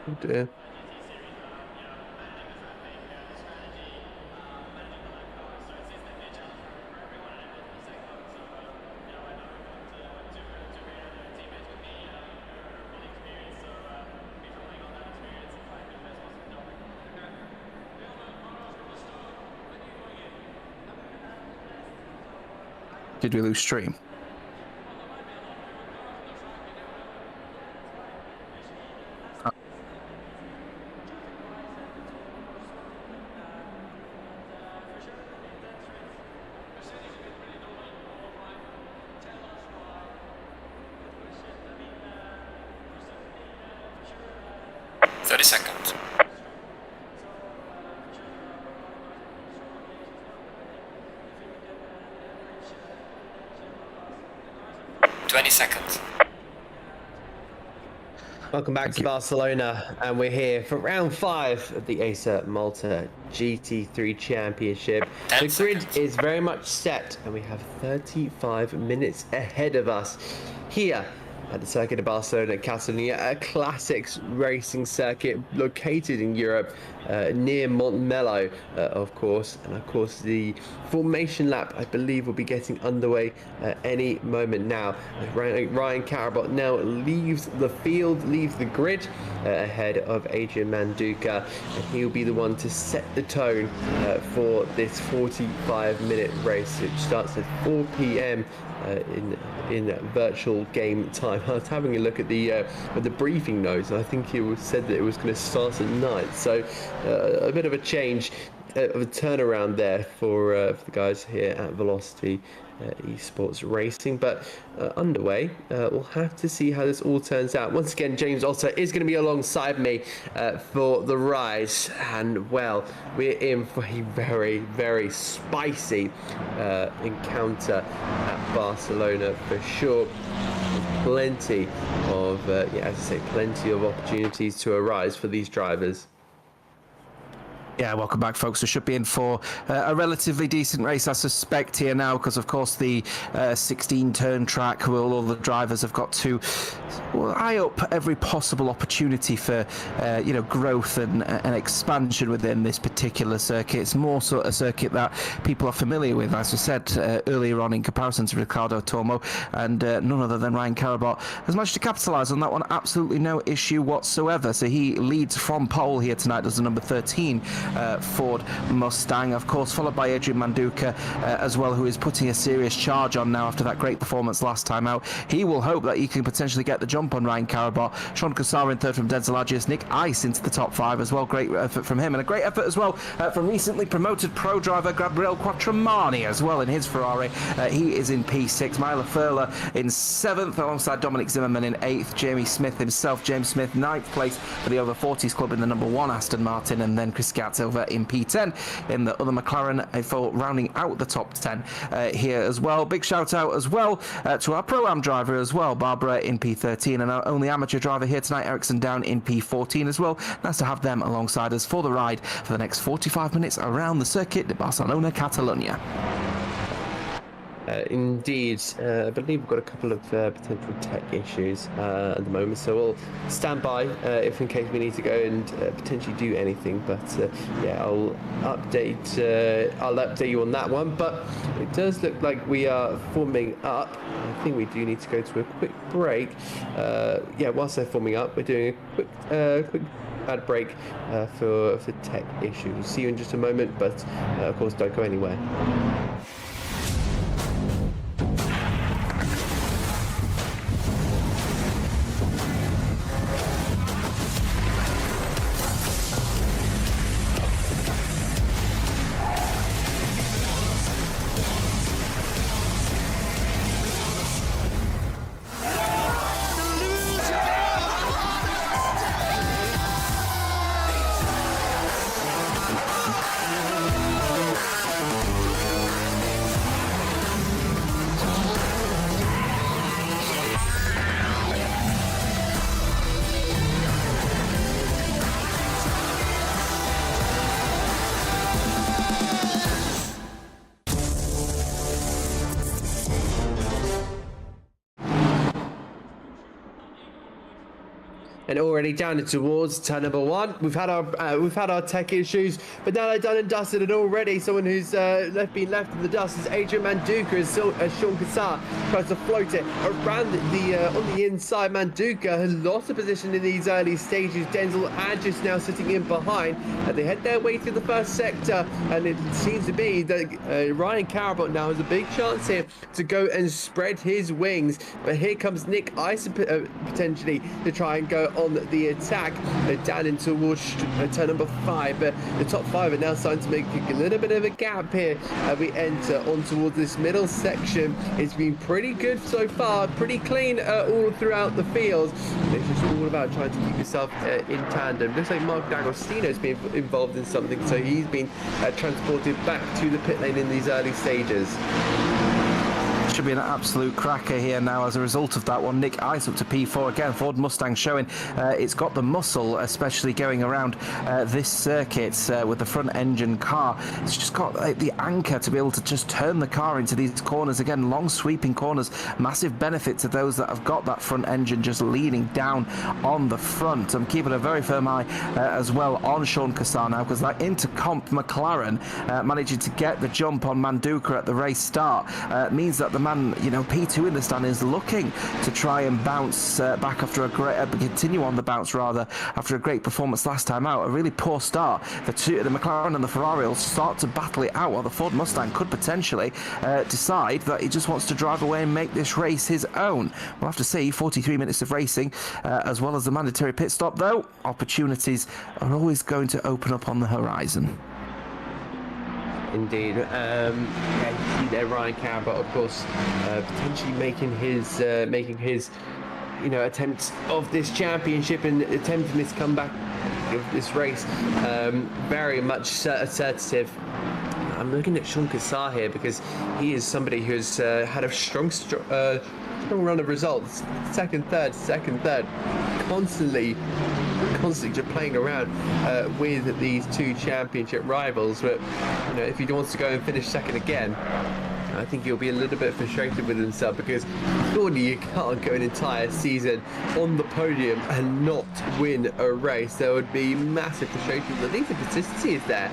Oh dear. Did we lose stream? Seconds. 20 seconds. Welcome back to Barcelona, and we're here for round 5 of the ACER Malta GT3 Championship. The grid is very much set, and we have 35 minutes ahead of us here at the circuit of Barcelona, Catalunya, a classics racing circuit located in Europe, near Montmello, of course. And of course, the formation lap, I believe, will be getting underway any moment now. Ryan Carabot now leaves the field, leaves the grid ahead of Adrian Manduca, and he'll be the one to set the tone for this 45-minute race, which starts at 4 p.m. In virtual game time. I was having a look at the briefing notes, and I think it was said that it was going to start at night. So a bit of a change, of a turnaround there for the guys here at Velocity Esports Racing, but underway. We'll have to see how this all turns out. Once again, James Otter is going to be alongside me for the rise, and well, we're in for a very, very spicy encounter at Barcelona for sure. Plenty of, as I say, plenty of opportunities to arise for these drivers. Yeah, welcome back, folks. We should be in for a relatively decent race, I suspect, here now, because, of course, the 16-turn track, where all the drivers have got to eye up every possible opportunity for, growth and expansion within this particular circuit. It's more sort of a circuit that people are familiar with, as we said earlier on, in comparison to Ricardo Tormo, and none other than Ryan Carabot has managed to capitalise on that one. Absolutely no issue whatsoever. So he leads from pole here tonight as the number 13 Ford Mustang, of course, followed by Adrian Manduca as well, who is putting a serious charge on now after that great performance last time out. He will hope that he can potentially get the jump on Ryan Carabot. Sean Cassara in third from Denzel Agius. Nick Ice into the top 5 as well. Great effort from him, and a great effort as well from recently promoted pro driver Gabriel Quattromani as well in his Ferrari. He is in P6. Myla Furler in 7th alongside Dominic Zimmerman in 8th. Jamie Smith himself, James Smith, 9th place for the over 40s club in the number 1 Aston Martin, and then Chris Gatz over in P10 in the other McLaren for rounding out the top 10 here as well. Big shout out as well to our Pro-Am driver as well, Barbara in P13, and our only amateur driver here tonight, Ericsson Down in P14 as well. Nice to have them alongside us for the ride for the next 45 minutes around the circuit de Barcelona, Catalunya. Indeed, I believe we've got a couple of potential tech issues at the moment, so we'll stand by if in case we need to go and potentially do anything. But yeah, I'll update you on that one. But it does look like we are forming up. I think we do need to go to a quick break. Yeah, whilst they're forming up, we're doing a quick ad break for tech issues. We'll see you in just a moment, but of course, don't go anywhere. And already down towards turn number 1. We've had our tech issues, but now they're done and dusted. And already someone who's been left in the dust is Adrian Manduka as Sean Cassar tries to float it around on the inside. Manduka has lost a position in these early stages. Denzel Adjus now sitting in behind. They head their way through the first sector, and it seems to be that Ryan Carabot now has a big chance here to go and spread his wings. But here comes Nick Ice potentially to try and go on the attack. Down in towards turn number 5, but the top 5 are now starting to make a little bit of a gap here as we enter on towards this middle section. It's been pretty good so far, pretty clean all throughout the field. It's just all about trying to keep yourself in tandem. Looks like Mark D'Agostino's been involved in something, so he's been transported back to the pit lane in these early stages. Should be an absolute cracker here now as a result of that one. Nick Ice up to P4 again. Ford Mustang showing it's got the muscle, especially going around this circuit with the front engine car. It's just got the anchor to be able to just turn the car into these corners again, long sweeping corners. Massive benefit to those that have got that front engine just leaning down on the front. I'm keeping a very firm eye as well on Sean Cassar now, because that Intercomp McLaren managing to get the jump on Manduka at the race start means that the man, P2 in the stand is looking to try and bounce back after a great, continue on the bounce rather, after a great performance last time out. A really poor start. The McLaren and the Ferrari will start to battle it out, while the Ford Mustang could potentially decide that he just wants to drive away and make this race his own. We'll have to see. 43 minutes of racing, as well as the mandatory pit stop, though. Opportunities are always going to open up on the horizon. Indeed. Yeah, you see there Ryan Carabot, of course, potentially making his attempts of this championship and attempting this comeback of this race very much assertive. I'm looking at Sean Cassar here because he is somebody who's had a strong run of results. Second, third, constantly just playing around with these two championship rivals. But if he wants to go and finish second again, I think he'll be a little bit frustrated with himself, because surely you can't go an entire season on the podium and not win a race. There would be massive frustration. At least the consistency is there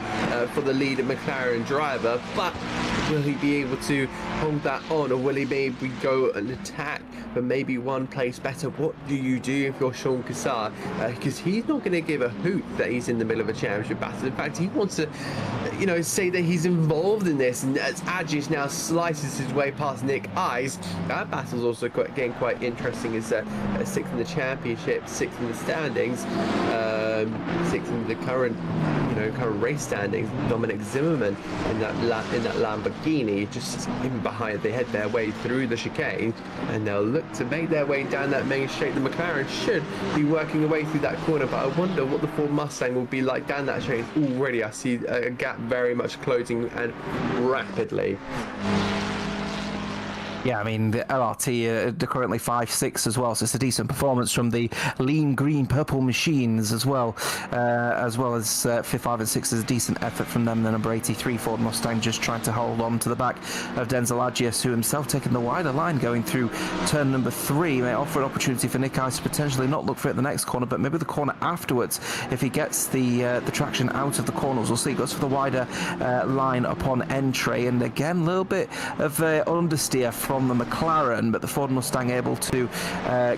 for the lead McLaren driver, but will he be able to hold that on, or will he maybe go and attack for maybe one place better? What do you do if you're Sean Cassar? Because he's not going to give a hoot that he's in the middle of a championship battle. In fact, he wants to, say that he's involved in this. And as Adjus now slices his way past Nick Ice, that battle's also getting quite interesting. Is 6th in the championship, 6th in the standings, 6th in the current race standings. Dominic Zimmerman in that Lamborghini, just in behind. They head their way through the chicane, and they'll look to make their way down that main straight. The McLaren should be working away through that corner, but I wonder what the Ford Mustang will be like down that straight. Already I see a gap very much closing, and rapidly. Yeah, I mean, the LRT are currently 5-6 as well, so it's a decent performance from the lean green purple machines as well as 5, 5 and 6 is a decent effort from them. The number 83 Ford Mustang just trying to hold on to the back of Denzel Adjus, who himself taking the wider line going through turn number 3. May offer an opportunity for Nick Ice to potentially not look for it at the next corner, but maybe the corner afterwards if he gets the traction out of the corners. We'll see. He goes for the wider line upon entry, and again a little bit of understeer from the McLaren, but the Ford Mustang able to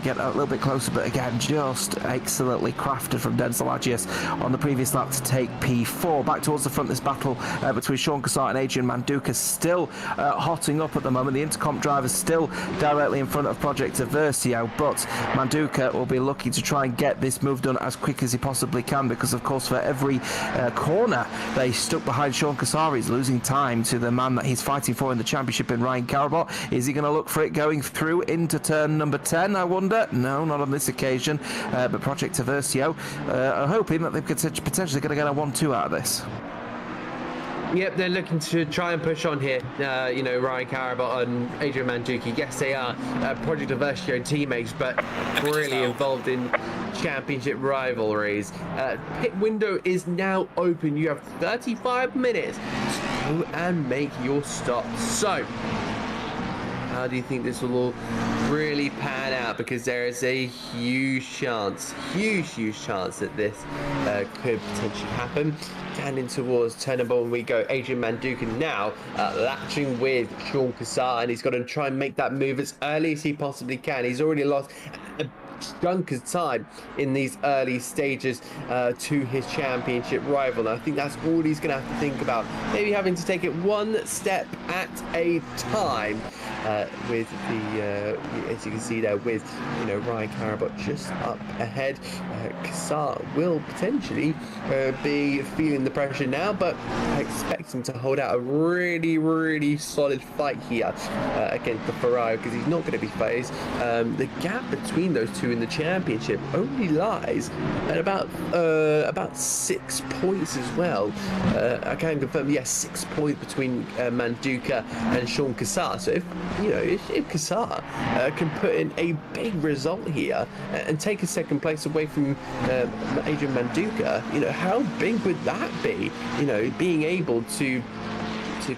get a little bit closer, but again just excellently crafted from Denzel Adjus on the previous lap to take P4. Back towards the front, this battle between Sean Cassar and Adrian Manduka still hotting up at the moment. The Intercomp driver still directly in front of Project Aversio, but Manduka will be looking to try and get this move done as quick as he possibly can, because of course for every corner they stuck behind Sean Cassar, he's losing time to the man that he's fighting for in the championship in Ryan Carabot. Is he going to look for it going through into turn number 10, I wonder? No, not on this occasion, but Project Aversio are hoping that they're potentially going to get a 1-2 out of this. Yep, they're looking to try and push on here. Ryan Carabot and Adrian Manduka, yes, they are Project Aversio teammates, but really involved in championship rivalries. Pit window is now open. You have 35 minutes to go and make your stop. So, how do you think this will all really pan out? Because there is a huge chance that this could potentially happen. Down in towards turn number 1 we go. Adrian Manduka now latching with Sean Cassar, and he's got to try and make that move as early as he possibly can. He's already lost a chunk of time in these early stages to his championship rival, and I think that's all he's going to have to think about. Maybe having to take it one step at a time. With the, as you can see there, with Ryan Carabot just up ahead, Cassar will potentially be feeling the pressure now, but I expect him to hold out a really solid fight here against the Ferrari, because he's not going to be phased. The gap between those two in the championship only lies at about 6 points as well. I can confirm, yes, 6 points between Manduka and Sean Cassar. So if Cassar can put in a big result here and take a second place away from Adrian Manduka, how big would that be? Being able to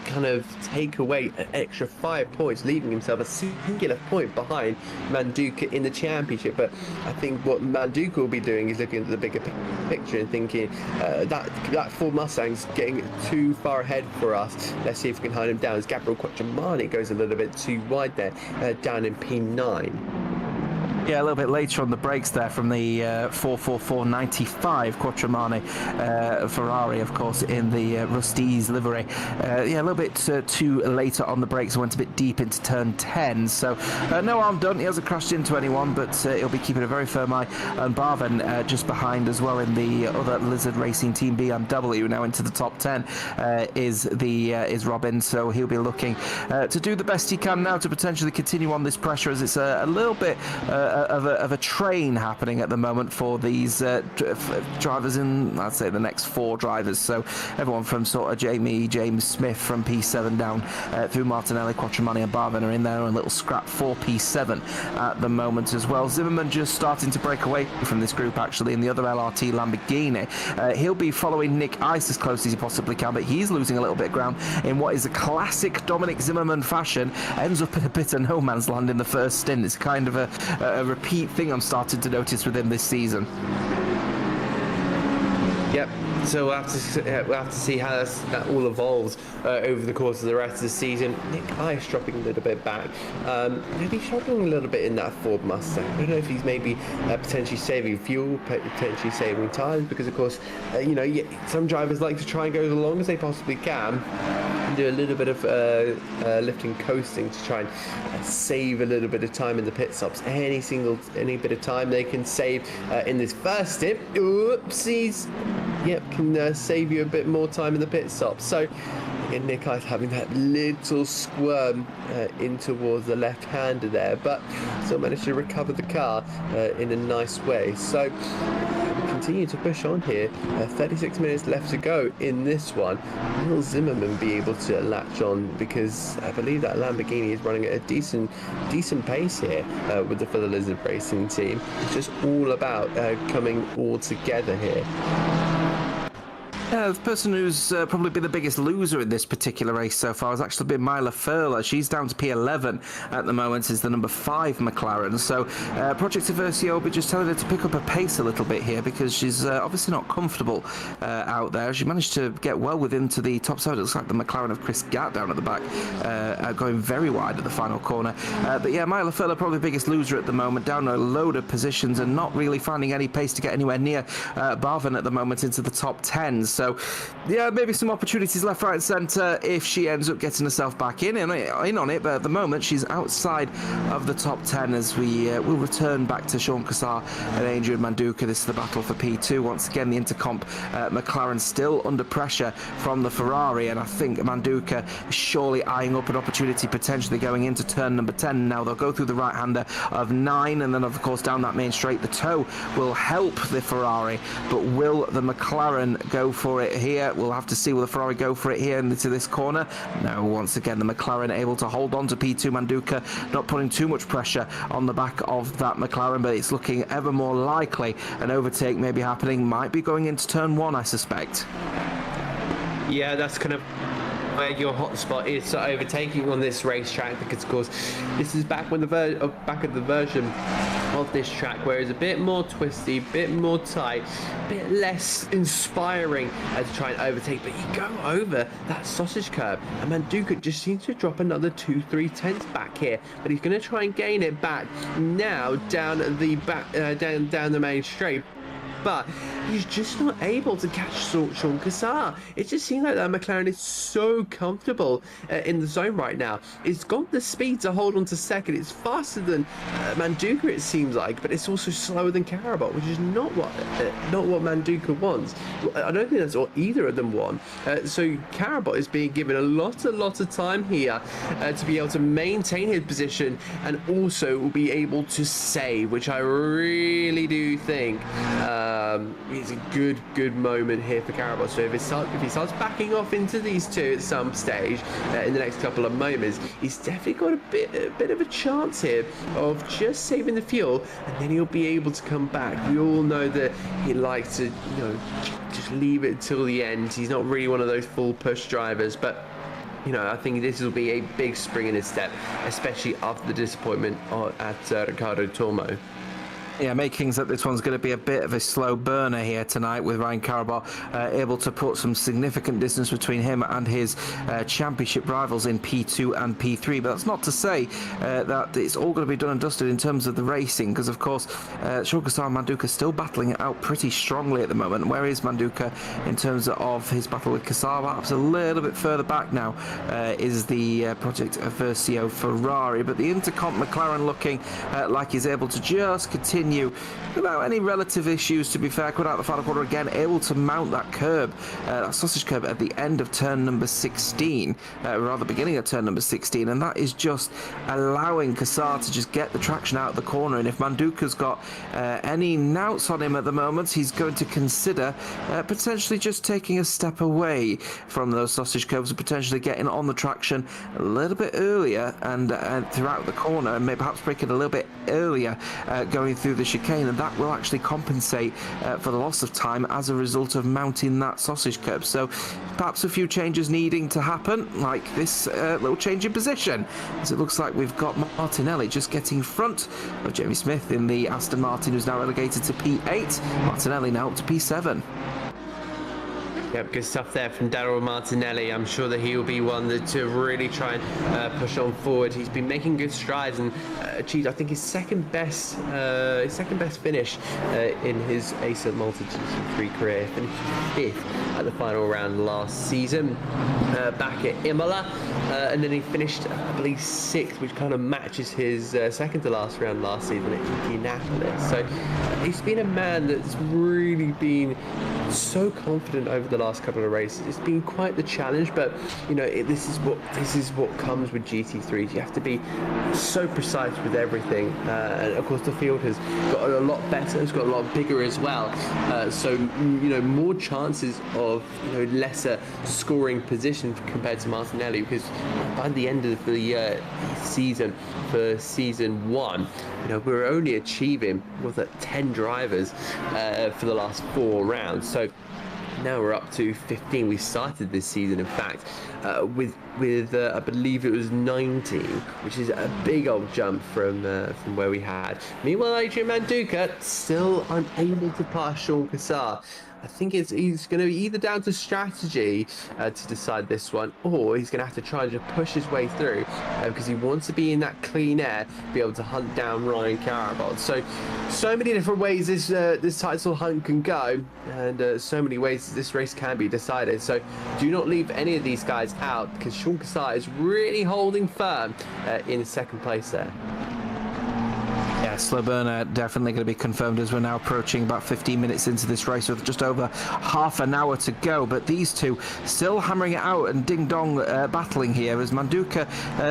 kind of take away an extra 5 points, leaving himself a singular point behind Manduka in the championship. But I think what Manduka will be doing is looking at the bigger picture and thinking that Ford Mustang's getting too far ahead for us. Let's see if we can hunt him down, as Gabriel Quattromani goes a little bit too wide there, down in P9. Yeah, a little bit later on the brakes there from the 444.95 Quattromani Ferrari, of course, in the Rusty's livery. Yeah, a little bit too later on the brakes. Went a bit deep into turn 10. So no harm done. He hasn't crashed into anyone, but he'll be keeping a very firm eye. And Barven just behind as well in the other Lizard Racing Team BMW, now into the top 10, is Robin. So he'll be looking to do the best he can now to potentially continue on this pressure, as it's a little bit of a train happening at the moment for these drivers in, I'd say, the next 4 drivers. So everyone from sort of James Smith from P7 down through Martinelli, Quattromani and Barven are in there, and a little scrap for P7 at the moment as well. Zimmerman just starting to break away from this group, actually, in the other LRT Lamborghini. He'll be following Nick Ice as close as he possibly can, but he's losing a little bit of ground in what is a classic Dominic Zimmerman fashion. Ends up in a bit of no man's land in the first stint. It's kind of a repeat thing I'm starting to notice with him this season. Yep. So we'll have to see how that all evolves over the course of the rest of the season. Nick Ice dropping a little bit back. Maybe struggling a little bit in that Ford Mustang. I don't know if he's maybe potentially saving fuel, potentially saving tyres, because of course, some drivers like to try and go as long as they possibly can and do a little bit of lifting, coasting to try and save a little bit of time in the pit stops. Any bit of time they can save in this first stint. Oopsies. Yep, can save you a bit more time in the pit stop. So again, Nick Ice having that little squirm in towards the left-hander there, but still managed to recover the car in a nice way. So continue to push on here. 36 minutes left to go in this one. Will Zimmerman be able to latch on, because I believe that Lamborghini is running at a decent pace here with for the Lizard Racing Team. It's just all about coming all together here. The person who's probably been the biggest loser in this particular race so far has actually been Myla Furler. She's down to P11 at the moment, is the number 5 McLaren. So Project Aversio will be just telling her to pick up her pace a little bit here, because she's obviously not comfortable out there. She managed to get well within to the top 7. It looks like the McLaren of Chris Gatt down at the back, going very wide at the final corner. But yeah, Myla Furler probably the biggest loser at the moment, down a load of positions and not really finding any pace to get anywhere near Barven at the moment into the top 10. So, yeah, maybe some opportunities left, right and centre if she ends up getting herself back in on it. But at the moment, she's outside of the top 10 as we will return back to Sean Cassar and Adrian Manduka. This is the battle for P2. Once again, the Intercomp McLaren still under pressure from the Ferrari, and I think Manduka is surely eyeing up an opportunity potentially going into turn number 10. Now, they'll go through the right-hander of 9, and then, of course, down that main straight. The toe will help the Ferrari, but will the McLaren go for it here? We'll have to see. Will the Ferrari go for it here into this corner? No, once again, the McLaren able to hold on to P2. Manduka not putting too much pressure on the back of that McLaren, but it's looking ever more likely an overtake may be happening. Might be going into turn 1, I suspect. Yeah, that's kind of where your hotspot is for overtaking on this racetrack, because of course this is back when the back of the version of this track where it's a bit more twisty, a bit more tight, a bit less inspiring to try and overtake, but you go over that sausage curb and Manduka just seems to drop another 2-3 tenths back here, but he's going to try and gain it back now down the back down the main straight. But he's just not able to catch Sean Cassar. It just seems like that McLaren is so comfortable in the zone right now. It's got the speed to hold on to second. It's faster than Manduka, it seems like, but it's also slower than Karabot, which is not what Manduka wants. I don't think that's what either of them want. So Karabot is being given a lot of time here to be able to maintain his position and also will be able to save, which I really do think it's a good moment here for Karabot. So if he starts backing off into these two at some stage in the next couple of moments, he's definitely got a bit of a chance here of just saving the fuel, and then he'll be able to come back. We all know that he likes to, just leave it till the end. He's not really one of those full push drivers, but I think this will be a big spring in his step, especially after the disappointment at Ricardo Tormo. Yeah, makings that this one's going to be a bit of a slow burner here tonight, with Ryan Karabot able to put some significant distance between him and his championship rivals in P2 and P3. But that's not to say that it's all going to be done and dusted in terms of the racing, because of course Sean Cassar and Manduka still battling it out pretty strongly at the moment. Where is Manduka in terms of his battle with Cassar? Perhaps a little bit further back now is the Project Versio Ferrari, but the Intercomp McLaren looking like he's able to just continue without any relative issues, to be fair. Cut out the final quarter again, able to mount that curb, that sausage curb at the end of turn number 16, rather beginning of turn number 16, and that is just allowing Cassar to just get the traction out of the corner. And if Manduka's got any nouts on him at the moment, he's going to consider potentially just taking a step away from those sausage curbs and potentially getting on the traction a little bit earlier and throughout the corner, and maybe perhaps breaking a little bit earlier going through the chicane, and that will actually compensate for the loss of time as a result of mounting that sausage curb. So perhaps a few changes needing to happen, like this little change in position, as it looks like we've got Martinelli just getting in front of Jamie Smith in the Aston Martin, who's now relegated to P8. Martinelli now up to P7. Yep, good stuff there from Daryl Martinelli. I'm sure that he will be one to really try and push on forward. He's been making good strides and achieved, I think, his second best finish in his ACER Malta GT3 career. Finished 5th at the final round last season back at Imola, and then he finished, I believe, 6th, which kind of matches his second to last round last season at Indianapolis. So he's been a man that's really been so confident over the last couple of races. It's been quite the challenge, but this is what comes with GT3s. You have to be so precise with everything, and of course the field has got a lot better. It's got a lot bigger as well, so more chances of lesser scoring position compared to Martinelli, because by the end of the season, for season 1, we're only achieving 10 drivers for the last 4 rounds. So now we're up to 15. We started this season, in fact, with I believe it was 19, which is a big old jump from where we had. Meanwhile, Adrian Manduka still unable to pass Sean Cassar. I think he's going to be either down to strategy to decide this one, or he's going to have to try and just push his way through because he wants to be in that clean air, be able to hunt down Ryan Karabot. So many different ways this title hunt can go, and so many ways this race can be decided. So do not leave any of these guys out, because Sean Cassar is really holding firm in second place there. Yeah, slow burner definitely going to be confirmed as we're now approaching about 15 minutes into this race with just over half an hour to go. But these two still hammering it out and ding-dong battling here, as Manduka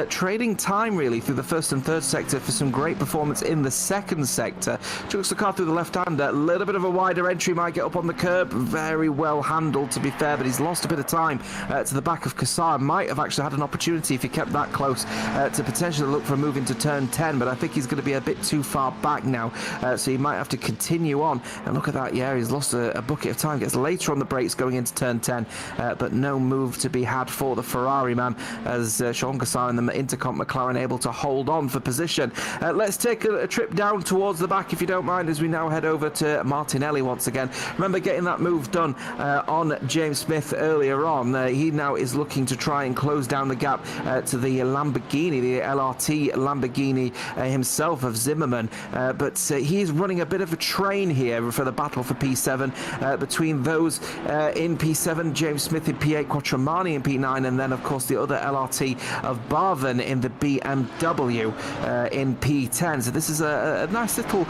trading time really through the first and third sector for some great performance in the second sector. Chucks the car through the left-hander, a little bit of a wider entry, might get up on the curb. Very well handled, to be fair, but he's lost a bit of time to the back of Cassar. Might have actually had an opportunity, if he kept that close, to potentially look for a move into turn 10, but I think he's going to be a bit too far far back now, so he might have to continue on. And look at that, yeah, he's lost a bucket of time. Gets later on the brakes going into turn 10, but no move to be had for the Ferrari man, as Sean Cassar and the Intercomp McLaren able to hold on for position. Let's take a trip down towards the back, if you don't mind, as we now head over to Martinelli once again. Remember getting that move done on James Smith earlier on. He now is looking to try and close down the gap to the Lamborghini, the LRT Lamborghini himself of Zimmerman, but he's running a bit of a train here for the battle for P7 between those in P7, James Smith in P8, Quattromani in P9, and then of course the other LRT of Barven in the BMW in P10. So this is a nice little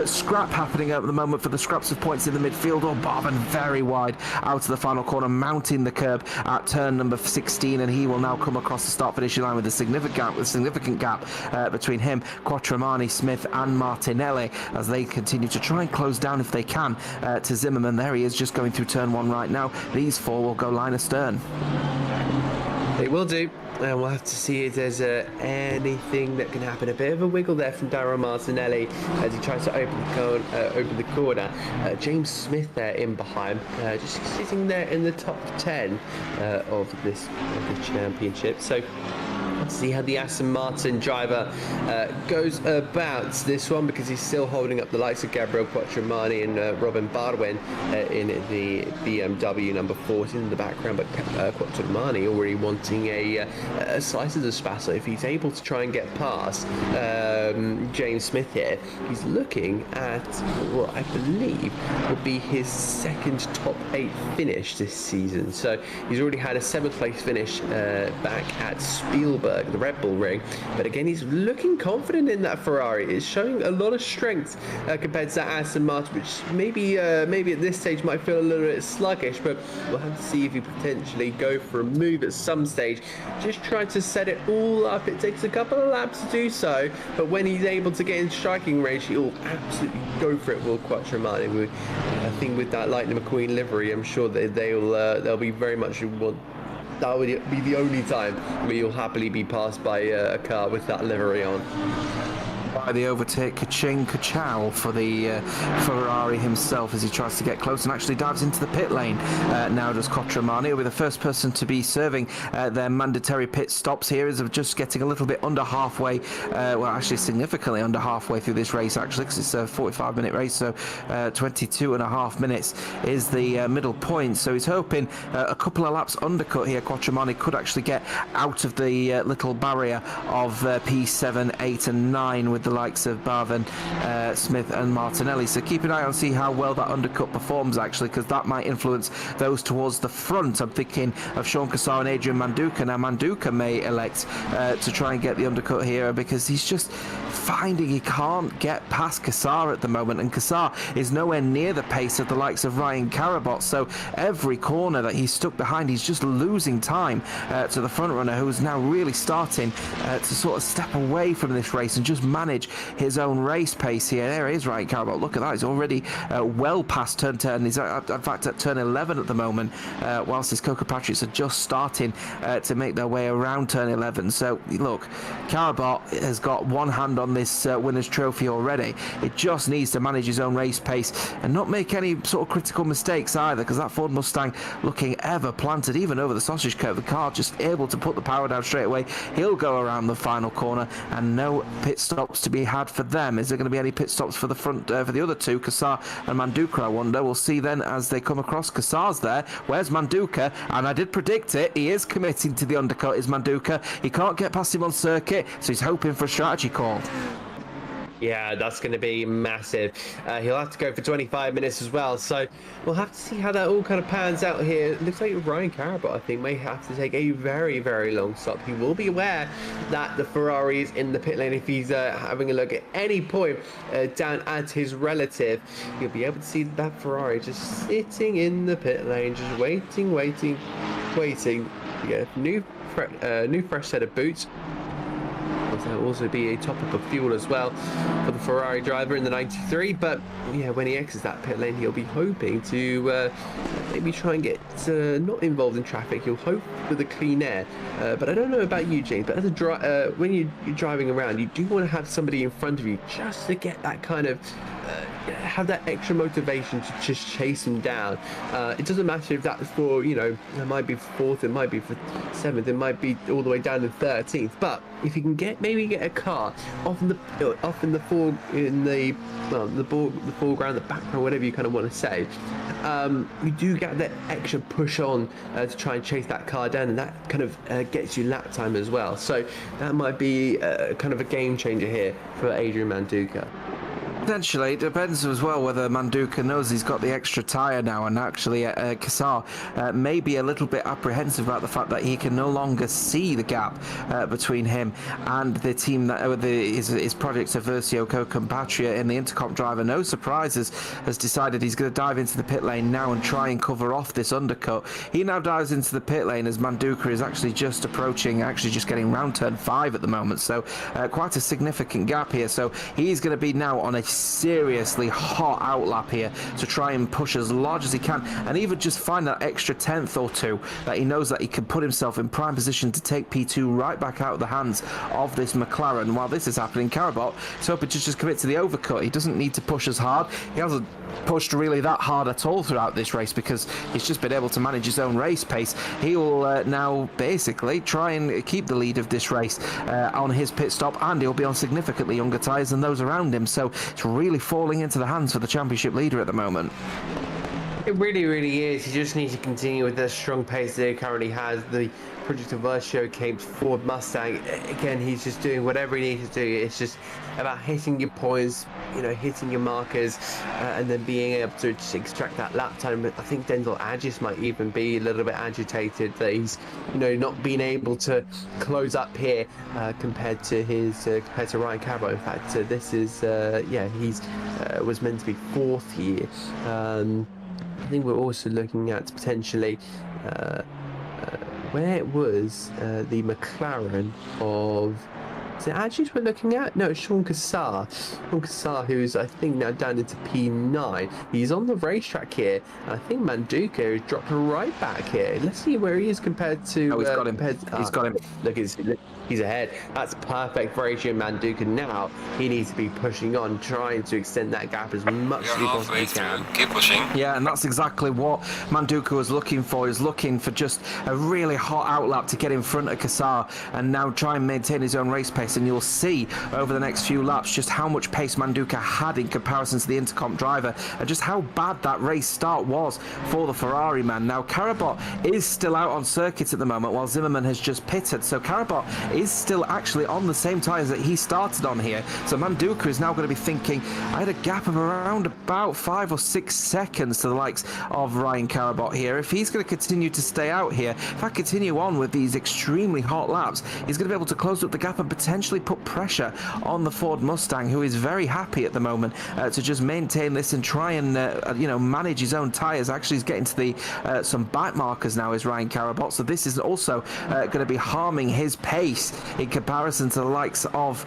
scrap happening at the moment for the scraps of points in the midfield. Oh, Barven very wide out of the final corner, mounting the curb at turn number 16, and he will now come across the start-finishing line with a significant gap between him, Quattromani, Smith and Martinelli, as they continue to try and close down if they can to Zimmerman. There he is, just going through turn 1 right now. These four will go line astern. They will do, and we'll have to see if there's anything that can happen. A bit of a wiggle there from Daryl Martinelli as he tries to open the corner. James Smith there in behind, just sitting there in the top 10 of the championship. So let's see how the Aston Martin driver goes about this one, because he's still holding up the likes of Gabriel Quattromani and Robin Bardwin in the BMW number 14 in the background, but Quattromani already wanting a slice of the space. So if he's able to try and get past James Smith here, he's looking at what I believe will be his second top 8 finish this season. So he's already had a 7th place finish back at Spielberg, the Red Bull ring, but again he's looking confident in that Ferrari. It's showing a lot of strength compared to that Aston Martin, which maybe at this stage might feel a little bit sluggish, but we'll have to see if he potentially go for a move at some stage, just trying to set it all up. It takes a couple of laps to do so, but when he's able to get in striking range, he'll absolutely go for it. Will Quattromani, I think with that Lightning McQueen livery, I'm sure that they'll be very much that would be the only time where you'll happily be passed by a car with that livery on. By the overtake, ka-ching, ka-chow for the Ferrari himself as he tries to get close and actually dives into the pit lane. Now does Quattromani. He'll be the first person to be serving their mandatory pit stops here, as of just getting a little bit under halfway, well actually significantly under halfway through this race actually, because it's a 45-minute race, so 22.5 minutes is the middle point. So he's hoping a couple of laps undercut here. Quattromani could actually get out of the little barrier of P7, 8 and 9 with the likes of Barven, Smith and Martinelli. So keep an eye on, see how well that undercut performs actually, because that might influence those towards the front. I'm thinking of Sean Cassar and Adrian Manduca. Now Manduca may elect to try and get the undercut here, because he's just finding he can't get past Cassar at the moment, and Cassar is nowhere near the pace of the likes of Ryan Carabot. So every corner that he's stuck behind, he's just losing time to the front runner, who's now really starting to sort of step away from this race and just manage his own race pace here. There is Ryan Carabot. Look at that. He's already well past turn 10. He's in fact at turn 11 at the moment, whilst his Coca Patricks are just starting to make their way around turn 11. So look, Carabot has got one hand on this winner's trophy already. It just needs to manage his own race pace and not make any sort of critical mistakes either, because that Ford Mustang looking ever planted, even over the sausage curve. The car just able to put the power down straight away. He'll go around the final corner, and no pit stops to be had for them. Is there going to be any pit stops for the front, for the other two, Cassar and Manduca, I wonder? We'll see then as they come across. Cassar's there. Where's Manduca? And I did predict it. He is committing to the undercut, is Manduca. He can't get past him on circuit, so he's hoping for a strategy call. Yeah, that's going to be massive. He'll have to go for 25 minutes as well, so we'll have to see how that all kind of pans out here. It looks like Ryan Carabot, I think, may have to take a very, very long stop. He will be aware that the Ferrari is in the pit lane. If he's having a look at any point down at his relative, you'll be able to see that Ferrari just sitting in the pit lane, just waiting to get a new fresh set of boots. course, that will also be a top-up of fuel as well for the Ferrari driver in the 93. But yeah, when he exits that pit lane, he'll be hoping to maybe try and get not involved in traffic. He'll hope for the clean air. But I don't know about you, James, but as a when you're driving around, you do want to have somebody in front of you just to get that kind of have that extra motivation to just chase him down. It doesn't matter if that's for, you know, it might be fourth, it might be for seventh, it might be all the way down to 13th. But if you can maybe get a car off in the foreground, the background, whatever you kind of want to say, you do get that extra push on to try and chase that car down, and that kind of gets you lap time as well. So that might be kind of a game changer here for Adrian Manduca. Potentially. It depends as well whether Manduca knows he's got the extra tyre now, and actually Kassar may be a little bit apprehensive about the fact that he can no longer see the gap between him and the team that his Project Versio co-compatriot in the Intercomp driver. No surprises, has decided he's going to dive into the pit lane now and try and cover off this undercut. He now dives into the pit lane as Manduca is actually just approaching, just getting round turn 5 at the moment, so quite a significant gap here. So he's going to be now on a seriously hot outlap here to try and push as large as he can, and even just find that extra 10th or 2 that he knows that he can put himself in prime position to take P2 right back out of the hands of this McLaren. While this is happening, Karabot is hoping to just commit to the overcut. He doesn't need to push as hard. He hasn't pushed really that hard at all throughout this race because he's just been able to manage his own race pace. He will now basically try and keep the lead of this race on his pit stop, and he'll be on significantly younger tyres than those around him, so it's really falling into the hands for the championship leader at the moment. It really, really is. He just needs to continue with the strong pace that he currently has. The Project Versio came Ford Mustang. Again, he's just doing whatever he needs to do. It's just about hitting your points, you know, hitting your markers, and then being able to just extract that lap time. I think Denzel Agis might even be a little bit agitated that he's, you know, not being able to close up here compared to Ryan Carbo. In fact, this is he's was meant to be 4th here. I think we're also looking at potentially where was the McLaren of... Is it Agis we're looking at? No, it's Sean Kassar. Sean Kassar, who's, I think, now down into P9. He's on the racetrack here. I think Manduca has dropped right back here. Let's see where he is compared to... Oh, he's got him. He's got him. Look, he's ahead. That's perfect for Adrian Manduca. Now he needs to be pushing on, trying to extend that gap as much as he possibly can. Keep pushing. Yeah, and that's exactly what Manduca was looking for. He's looking for just a really hot outlap to get in front of Kassar and now try and maintain his own race pace. And you'll see over the next few laps just how much pace Manduca had in comparison to the Intercomp driver, and just how bad that race start was for the Ferrari man. Now Karabot is still out on circuit at the moment while Zimmerman has just pitted, so Karabot is still actually on the same tyres that he started on here. So Manduca is now going to be thinking, I had a gap of around about 5 or 6 seconds to the likes of Ryan Karabot here. If he's going to continue to stay out here, if I continue on with these extremely hot laps, he's going to be able to close up the gap and potentially put pressure on the Ford Mustang, who is very happy at the moment to just maintain this and try and manage his own tyres. Actually, he's getting to the some bite markers now, is Ryan Karabot, so this is also going to be harming his pace in comparison to the likes of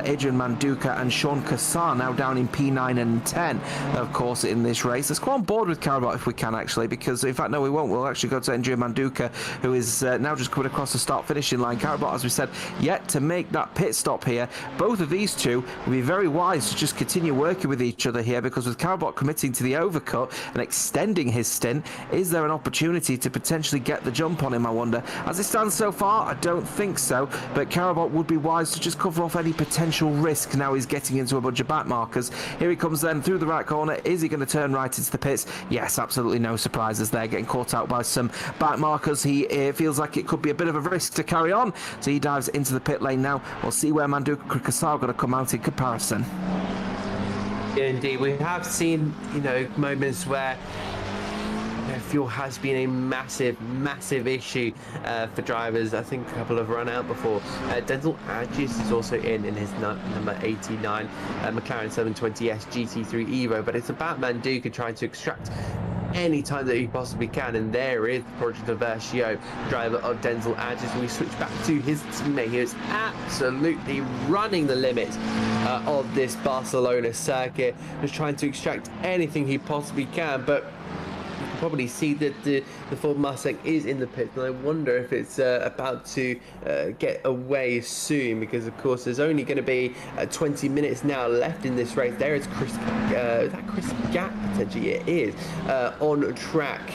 Adrian Manduca and Sean Kassar, now down in P9 and 10, of course, in this race. Let's go on board with Karabot if we can, actually, because in fact, no, we won't. We'll actually go to Adrian Manduca, who is now just coming across the start finishing line. Karabot, as we said, yet to make that pit stop here. Both of these two will be very wise to just continue working with each other here, because with Karabot committing to the overcut and extending his stint, is there an opportunity to potentially get the jump on him, I wonder? As it stands so far, I don't think so, but Karabot would be wise to just cover off any potential risk. Now he's getting into a bunch of back markers. Here he comes then through the right corner. Is he going to turn right into the pits? Yes, absolutely no surprises there, getting caught out by some back markers. He feels like it could be a bit of a risk to carry on, so he dives into the pit lane now. We'll see where Manduca and Kassar are going to come out in comparison. Yeah, indeed, we have seen, moments where fuel has been a massive issue for drivers. I think a couple have run out before. Denzel Agis is also in his number 89 McLaren 720S GT3 Evo, but it's about Manduca trying to extract any time that he possibly can. And there is Project Versio, driver of Denzel Adges. We switch back to his teammate. He is absolutely running the limits of this Barcelona circuit, just trying to extract anything he possibly can. But you can probably see that the Ford Mustang is in the pit, and I wonder if it's about to get away soon, because of course there's only going to be 20 minutes now left in this race. There is Chris Gap, potentially it is, on track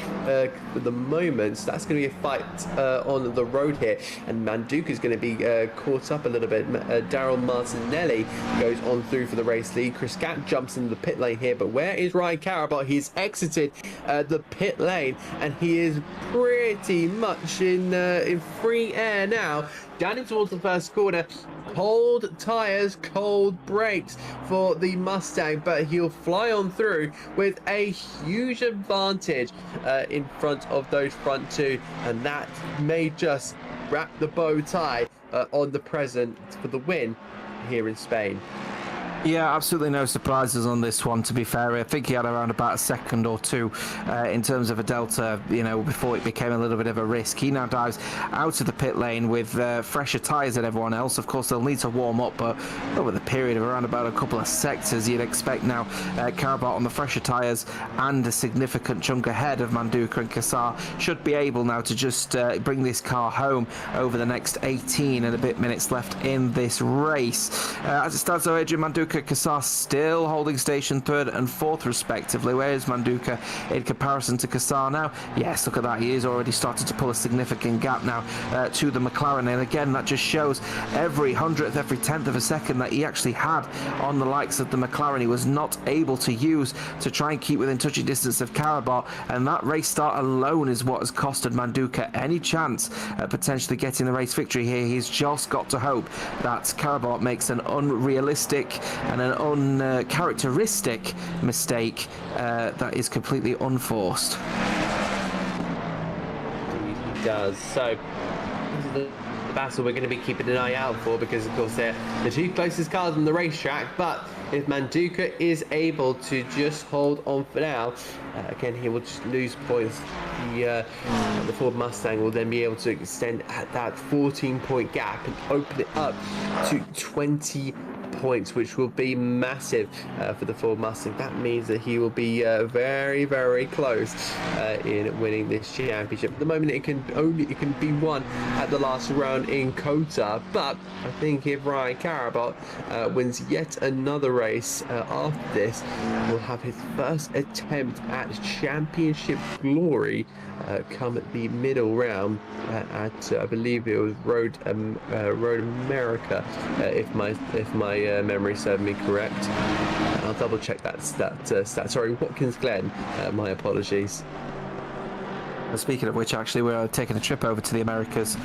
for the moment, so that's going to be a fight on the road here, and Manduka is going to be caught up a little bit. Daryl Martinelli goes on through for the race lead. Chris Gap jumps into the pit lane here, but where is Ryan Carabot? He's exited the pit lane, and he is pretty much in free air now, down in towards the first corner. Cold tires, cold brakes for the Mustang, but he'll fly on through with a huge advantage in front of those front two, and that may just wrap the bow tie on the present for the win here in Spain. Yeah, absolutely no surprises on this one, to be fair. I think he had around about a second or two in terms of a delta, you know, before it became a little bit of a risk. He now dives out of the pit lane with fresher tyres than everyone else. Of course, they'll need to warm up, but over the period of around about a couple of sectors, you'd expect now Carabot on the fresher tyres and a significant chunk ahead of Manduka and Cassar should be able now to just bring this car home over the next 18 and a bit minutes left in this race. As it stands though, Adrian Manduka, Cassar still holding station third and fourth respectively. Where is Manduka in comparison to Cassar now? Yes, look at that. He is already started to pull a significant gap now to the McLaren, and again that just shows every hundredth, every tenth of a second that he actually had on the likes of the McLaren he was not able to use to try and keep within touching distance of Carabot, and that race start alone is what has costed Manduka any chance at potentially getting the race victory here. He's just got to hope that Carabot makes an unrealistic and an uncharacteristic mistake that is completely unforced. He does. So this is the battle we're going to be keeping an eye out for, because of course they're the two closest cars on the racetrack. But if Manduka is able to just hold on for now, again he will just lose points. The Ford Mustang will then be able to extend at that 14-point gap and open it up to 20 points, which will be massive for the Ford Mustang. That means that he will be very, very close in winning this championship. At the moment, it can be won at the last round in Kota, but I think if Ryan Carabot wins yet another race after this, will have his first attempt at championship glory come at the middle round at I believe it was Road America, if my memory served me correct. I'll double check that stat. Sorry, Watkins Glen. My apologies. Speaking of which, actually, we're taking a trip over to the Americas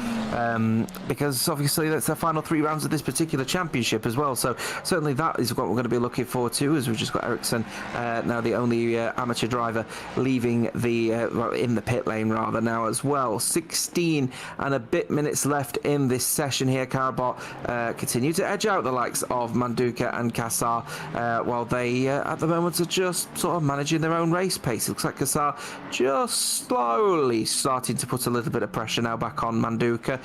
because obviously that's the final 3 rounds of this particular championship as well. So certainly that is what we're going to be looking forward to, as we've just got Ericsson now the only amateur driver leaving the in the pit lane rather now as well. 16 and a bit minutes left in this session here. Carabot continue to edge out the likes of Manduka and Cassar while they at the moment are just sort of managing their own race pace. It looks like Cassar just slowly starting to put a little bit of pressure now back on Manduka.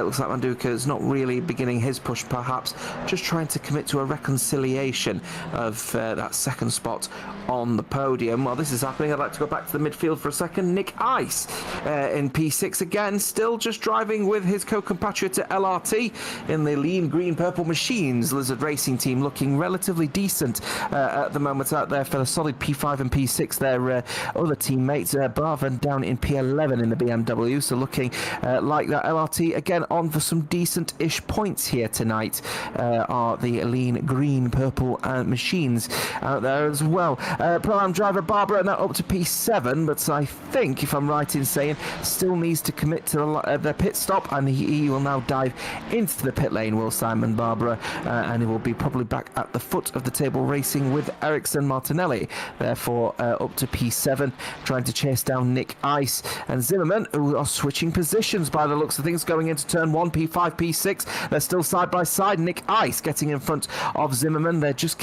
Looks like Manduka is not really beginning his push, perhaps just trying to commit to a reconciliation of that second spot on the podium. While this is happening, I'd like to go back to the midfield for a second. Nick Ice in P6 again, still just driving with his co-compatriot at LRT in the lean green purple machines. Lizard Racing Team looking relatively decent at the moment out there for the solid P5 and P6. Their other teammates, Barvan down in P11 in the BMW, so looking like that. LRT again on for some decent-ish points here tonight are the lean green purple machines out there as well. Pro-Am driver Barbara now up to P7, but I think, if I'm right in saying, still needs to commit to the pit stop, and he will now dive into the pit lane, will Simon Barbara, and he will be probably back at the foot of the table racing with Ericsson Martinelli, therefore up to P7, trying to chase down Nick Ice. and Zimmerman, who are switching positions by the looks of things, going into turn 1, P5, P6. They're still side by side. Nick Ice getting in front of Zimmerman. They're just,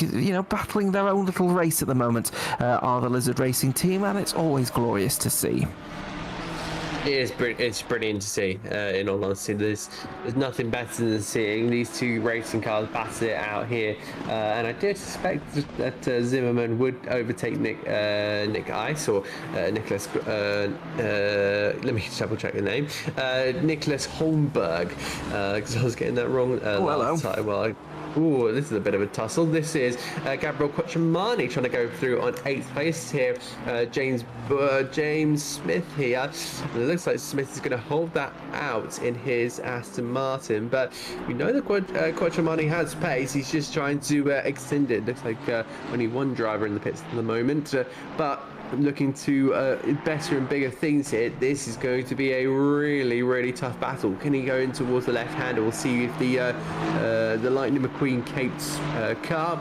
battling their own little race at the moment, are the Lizard Racing team, and it's always glorious to see. It's brilliant to see, in all honesty. There's nothing better than seeing these two racing cars battle it out here, and I did suspect that Zimmerman would overtake Nick Ice, or Nicholas, let me double check the name, Nicholas Holmberg, because I was getting that wrong last time. Well, ooh, this is a bit of a tussle. This is Gabriel Quattromani trying to go through on 8th place here. James Smith here. And it looks like Smith is going to hold that out in his Aston Martin, but we know that Quattromani has pace. He's just trying to extend it. Looks like only one driver in the pits at the moment, but looking to better and bigger things here. This is going to be a really tough battle. Can he go in towards the left hander? We'll see if the Lightning McQueen Kate's car